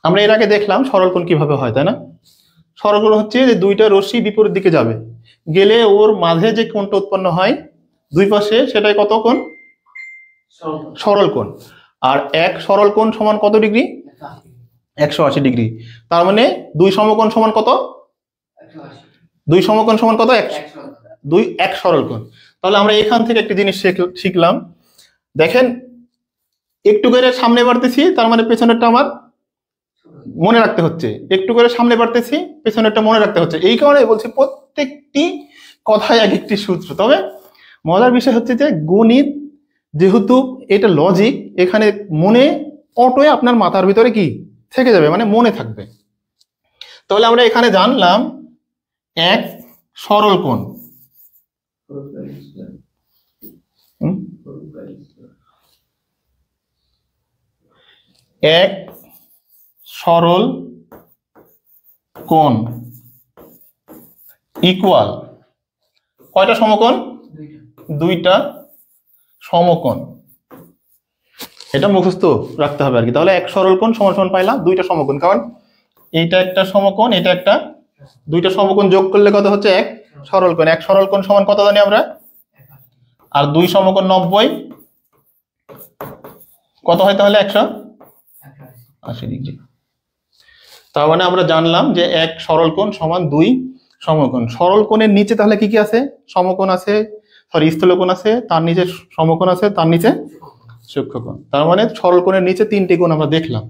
আমরা এর আগে দেখলাম সরল কোণ কিভাবে হয়, তাই না? সরল কোণ হচ্ছে যে দুইটা রশ্মি বিপরীত দিকে যাবে, গেলে ওর মাঝে যে কোণটা উৎপন্ন হয় দুই পাশে, সেটাই কত কোণ? সরল কোণ। আর এক সরল কোণ সমান কত ডিগ্রি? 180 ডিগ্রি। তার মানে দুই সমকোণ সমান কত? দুই সমকোণ সমান কত? এক সরল কোণ। তাহলে আমরা এখান থেকে একটা জিনিস শিখলাম, দেখেন একটু করে সামনে বাড়তেছি, তার মানে পেছনেরটা আমার মনে রাখতে হচ্ছে, একটু করে সামনে বাড়তেছি, পেছনেরটা মনে রাখতে হচ্ছে। এই কারণে বলছি প্রত্যেকটি কথায় এক একটি সূত্র। তবে মজার বিষয় হচ্ছে যে গণিত যেহেতু এটা লজিক, এখানে মনে অটোই আপনার মাথার ভিতরে কি থেকে যাবে, মানে মনে থাকবে। তাহলে আমরা এখানে জানলাম এক সরল কোণ, এক সরল কোণ ইকুয়াল কয়টা সমকোণ? দুইটা সমকোণ। এটা মুখস্থ রাখতে হবে আর কি। তাহলে এক সরল কোণ সমান সমান পাইলাম দুইটা সমকোণ, কারণ এইটা একটা সমকোণ, এটা একটা, দুইটা সমকোণ যোগ করলে কত হচ্ছে? এক সরল কোণ। এক সরল কোণ সমান কত জানি আমরা? আর দুই সমকোণ 90 কত হয় তাহলে? 180 ডিগ্রি। তার মানে আমরা জানলাম যে এক সরল কোণ সমান দুই সমকোণ। সরল কোণের নিচে তাহলে কি কি আছে? সমকোণ আছে, সরি স্থূলকোণ আছে, তার নিচে সমকোণ আছে, তার নিচে সূক্ষ্মকোণ। তার মানে সরল কোণের নিচে তিনটি কোণ আমরা দেখলাম।